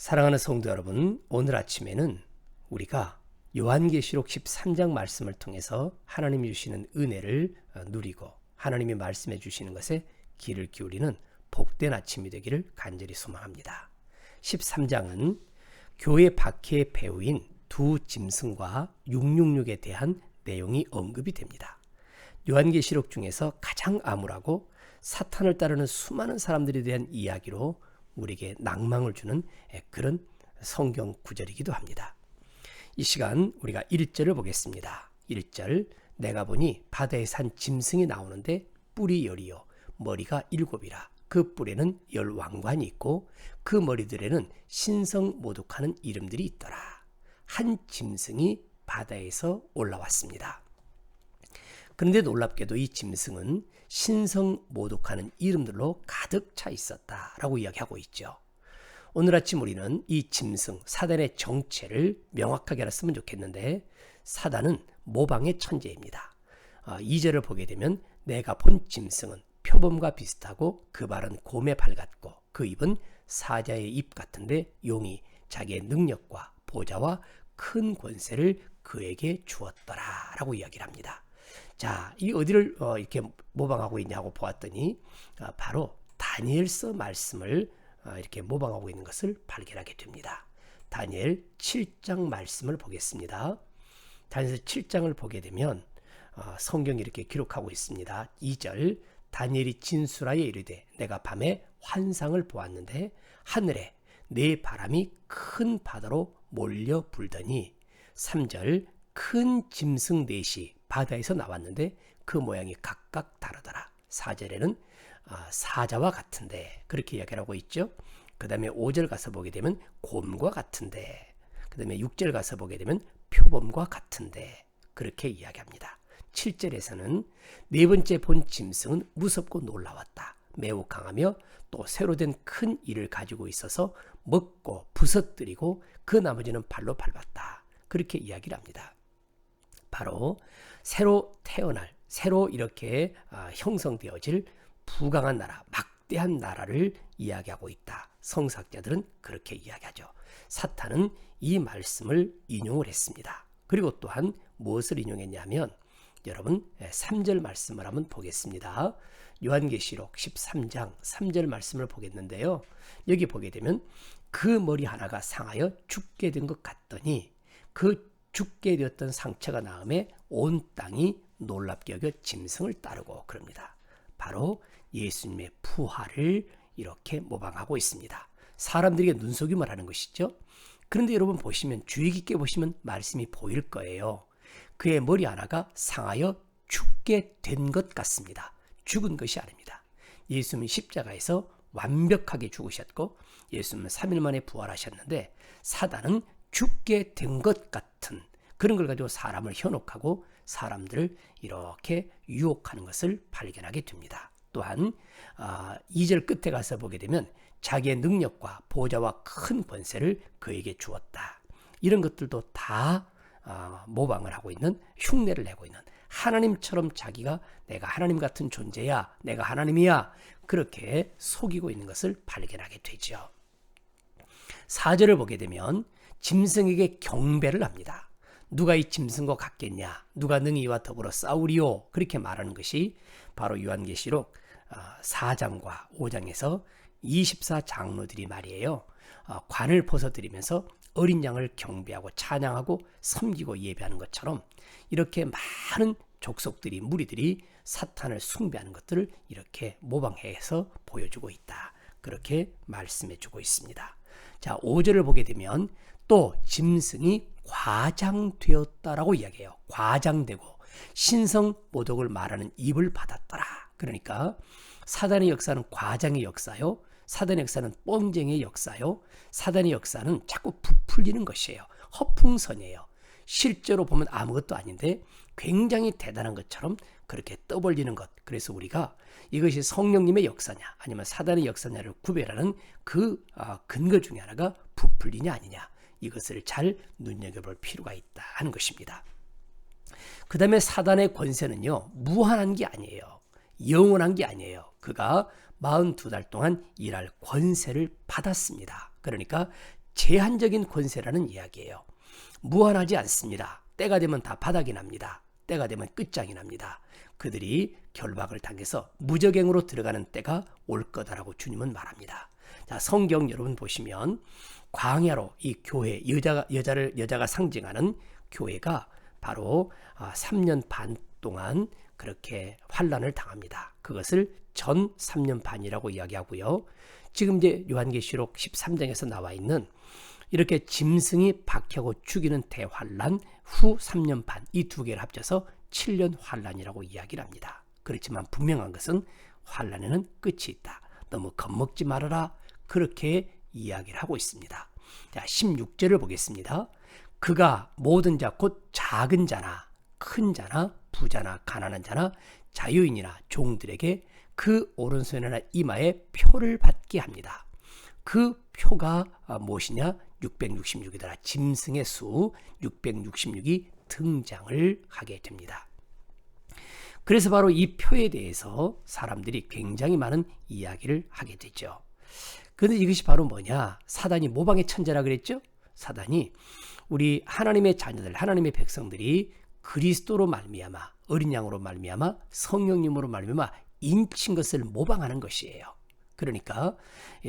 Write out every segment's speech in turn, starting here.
사랑하는 성도 여러분, 오늘 아침에는 우리가 요한계시록 13장 말씀을 통해서 하나님이 주시는 은혜를 누리고 하나님이 말씀해 주시는 것에 귀를 기울이는 복된 아침이 되기를 간절히 소망합니다. 13장은 교회 박해의 배후인 두 짐승과 666에 대한 내용이 언급이 됩니다. 요한계시록 중에서 가장 암울하고 사탄을 따르는 수많은 사람들에 대한 이야기로 우리에게 낭망을 주는 그런 성경 구절이기도 합니다. 이 시간 우리가 1절을 보겠습니다. 1절, 내가 보니 바다에 산 짐승이 나오는데 뿔이 열이요 머리가 7이라. 그 뿔에는 10왕관이 있고 그 머리들에는 신성모독하는 이름들이 있더라. 한 짐승이 바다에서 올라왔습니다. 그런데 놀랍게도 이 짐승은 신성모독하는 이름들로 가득 차 있었다라고 이야기하고 있죠. 오늘 아침 우리는 이 짐승, 사단의 정체를 명확하게 알았으면 좋겠는데, 사단은 모방의 천재입니다. 2절을 보게 되면 내가 본 짐승은 표범과 비슷하고 그 발은 곰의 발 같고 그 입은 사자의 입 같은데 용이 자기의 능력과 보좌와 큰 권세를 그에게 주었더라 라고 이야기를 합니다. 자, 이 어디를 이렇게 모방하고 있냐고 보았더니 바로 다니엘서 말씀을 이렇게 모방하고 있는 것을 발견하게 됩니다. 다니엘 7장 말씀을 보겠습니다. 다니엘 7장을 보게 되면 성경이 이렇게 기록하고 있습니다. 2절, 다니엘이 진술하여 이르되 내가 밤에 환상을 보았는데 하늘에 네 바람이 큰 바다로 몰려 불더니 3절, 큰 짐승 넷이 바다에서 나왔는데 그 모양이 각각 다르더라. 4절에는 사자와 같은데 그렇게 이야기를 하고 있죠. 그 다음에 5절 가서 보게 되면 곰과 같은데, 그 다음에 6절 가서 보게 되면 표범과 같은데 그렇게 이야기합니다. 7절에서는 네 번째 본 짐승은 무섭고 놀라웠다. 매우 강하며 또 새로 된 큰 이를 가지고 있어서 먹고 부서뜨리고 그 나머지는 발로 밟았다. 그렇게 이야기를 합니다. 바로 새로 태어날, 새로 이렇게 형성되어질 부강한 나라, 막대한 나라를 이야기하고 있다. 성서학자들은 그렇게 이야기하죠. 사탄은 이 말씀을 인용을 했습니다. 그리고 또한 무엇을 인용했냐면, 여러분 3절 말씀을 한번 보겠습니다. 요한계시록 13장 3절 말씀을 보겠는데요. 여기 보게 되면 그 머리 하나가 상하여 죽게 된 것 같더니 그 죽게 되었던 상처가 나음에 온 땅이 놀랍게 여겨 짐승을 따르고 그럽니다. 바로 예수님의 부활을 이렇게 모방하고 있습니다. 사람들에게 눈속임을 하는 것이죠. 그런데 여러분 보시면, 주의 깊게 보시면 말씀이 보일 거예요. 그의 머리 하나가 상하여 죽게 된 것 같습니다. 죽은 것이 아닙니다. 예수님은 십자가에서 완벽하게 죽으셨고 예수님은 3일 만에 부활하셨는데, 사단은 죽게 된 것 같은 그런 걸 가지고 사람을 현혹하고 사람들을 이렇게 유혹하는 것을 발견하게 됩니다. 또한 2절 끝에 가서 보게 되면 자기의 능력과 보좌와 큰 권세를 그에게 주었다. 이런 것들도 다 모방을 하고 있는, 흉내를 내고 있는, 하나님처럼 자기가 내가 하나님 같은 존재야, 내가 하나님이야, 그렇게 속이고 있는 것을 발견하게 되죠. 4절을 보게 되면 짐승에게 경배를 합니다. 누가 이 짐승과 같겠냐, 누가 능히 이와 더불어 싸우리요, 그렇게 말하는 것이 바로 요한계시록 4장과 5장에서 24장로들이 말이에요. 관을 벗어드리면서 어린 양을 경배하고 찬양하고 섬기고 예배하는 것처럼 이렇게 많은 족속들이, 무리들이 사탄을 숭배하는 것들을 이렇게 모방해서 보여주고 있다. 그렇게 말씀해주고 있습니다. 자, 5절을 보게 되면 또 짐승이 과장되었다라고 이야기해요. 과장되고 신성모독을 말하는 입을 받았더라. 그러니까 사단의 역사는 과장의 역사요, 사단의 역사는 뻥쟁이의 역사요, 사단의 역사는 자꾸 부풀리는 것이에요. 허풍선이에요. 실제로 보면 아무것도 아닌데 굉장히 대단한 것처럼 그렇게 떠벌리는 것. 그래서 우리가 이것이 성령님의 역사냐 아니면 사단의 역사냐를 구별하는 그 근거 중에 하나가 부풀리냐 아니냐, 이것을 잘 눈여겨볼 필요가 있다 하는 것입니다. 그 다음에 사단의 권세는요, 무한한 게 아니에요. 영원한 게 아니에요. 그가 42달 동안 일할 권세를 받았습니다. 그러니까 제한적인 권세라는 이야기예요. 무한하지 않습니다. 때가 되면 다 바닥이 납니다. 때가 되면 끝장이 납니다. 그들이 결박을 당해서 무적행으로 들어가는 때가 올 거다라고 주님은 말합니다. 자, 성경 여러분 보시면 광야로 이 교회 여자가 상징하는 교회가 바로 3년 반 동안 그렇게 환난을 당합니다. 그것을 전 3년 반이라고 이야기하고요. 지금 이제 요한계시록 13장에서 나와 있는 이렇게 짐승이 박혀고 죽이는 대환란 후 3년 반, 이 두 개를 합쳐서 7년 환란이라고 이야기를 합니다. 그렇지만 분명한 것은 환란에는 끝이 있다. 너무 겁먹지 말아라. 그렇게 이야기를 하고 있습니다. 자, 16절을 보겠습니다. 그가 모든 자 곧 작은 자나 큰 자나 부자나 가난한 자나 자유인이나 종들에게 그 오른손이나 이마에 표를 받게 합니다. 그 표가 무엇이냐? 666이더라. 짐승의 수 666이 등장을 하게 됩니다. 그래서 바로 이 표에 대해서 사람들이 굉장히 많은 이야기를 하게 되죠. 그런데 이것이 바로 뭐냐? 사단이 모방의 천재라 그랬죠? 사단이 우리 하나님의 자녀들, 하나님의 백성들이 그리스도로 말미암아, 어린 양으로 말미암아, 성령님으로 말미암아 인친 것을 모방하는 것이에요. 그러니까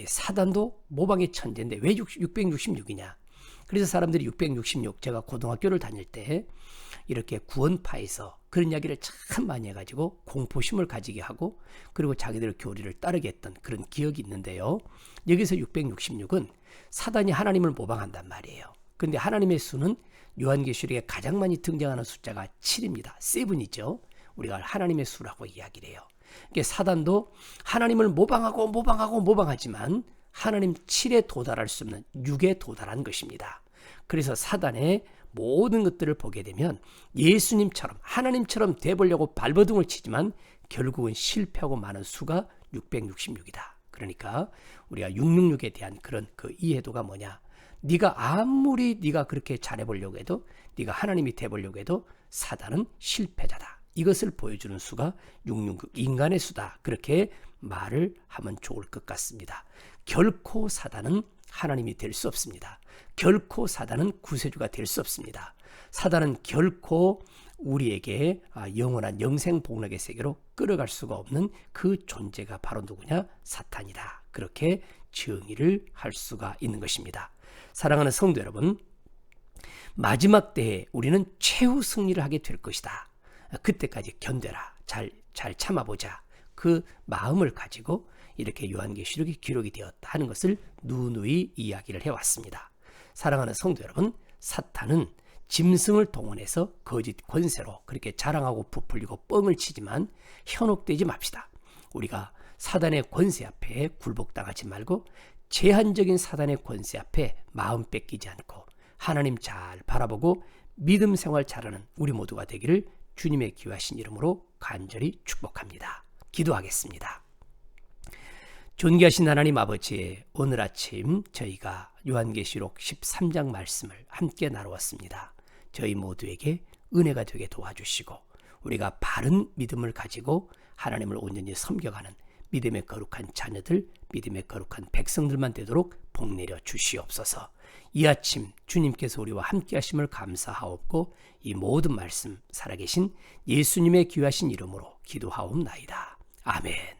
사단도 모방의 천재인데 왜 666이냐? 그래서 사람들이 666, 제가 고등학교를 다닐 때 이렇게 구원파에서 그런 이야기를 참 많이 해가지고 공포심을 가지게 하고 그리고 자기들 교리를 따르게 했던 그런 기억이 있는데요. 여기서 666은 사단이 하나님을 모방한단 말이에요. 그런데 하나님의 수는 요한계시록에 가장 많이 등장하는 숫자가 7입니다. 7이죠. 우리가 하나님의 수라고 이야기를 해요. 그러니까 사단도 하나님을 모방하지만 하나님 7에 도달할 수 없는 6에 도달한 것입니다. 그래서 사단의 모든 것들을 보게 되면 예수님처럼 하나님처럼 돼보려고 발버둥을 치지만 결국은 실패하고 마는 수가 666이다. 그러니까 우리가 666에 대한 그런 그 이해도가 뭐냐? 네가 아무리 네가 그렇게 잘해보려고 해도 네가 하나님이 돼보려고 해도 사단은 실패자다. 이것을 보여주는 수가 666 인간의 수다. 그렇게 말을 하면 좋을 것 같습니다. 결코 사단은 하나님이 될 수 없습니다. 결코 사단은 구세주가 될 수 없습니다. 사단은 결코 우리에게 영원한 영생복락의 세계로 끌어갈 수가 없는 그 존재가 바로 누구냐? 사탄이다. 그렇게 정의를 할 수가 있는 것입니다. 사랑하는 성도 여러분, 마지막 때에 우리는 최후 승리를 하게 될 것이다. 그때까지 견뎌라. 잘 참아보자. 그 마음을 가지고 이렇게 요한계시록이 기록이 되었다 하는 것을 누누이 이야기를 해왔습니다. 사랑하는 성도 여러분, 사탄은 짐승을 동원해서 거짓 권세로 그렇게 자랑하고 부풀리고 뻥을 치지만 현혹되지 맙시다. 우리가 사단의 권세 앞에 굴복당하지 말고 제한적인 사단의 권세 앞에 마음 뺏기지 않고 하나님 잘 바라보고 믿음 생활 잘하는 우리 모두가 되기를 주님의 귀하신 이름으로 간절히 축복합니다. 기도하겠습니다. 존귀하신 하나님 아버지, 오늘 아침 저희가 요한계시록 13장 말씀을 함께 나누었습니다. 저희 모두에게 은혜가 되게 도와주시고 우리가 바른 믿음을 가지고 하나님을 온전히 섬겨가는 믿음의 거룩한 자녀들, 믿음의 거룩한 백성들만 되도록 복내려 주시옵소서. 이 아침 주님께서 우리와 함께 하심을 감사하옵고 이 모든 말씀 살아계신 예수님의 귀하신 이름으로 기도하옵나이다. 아멘.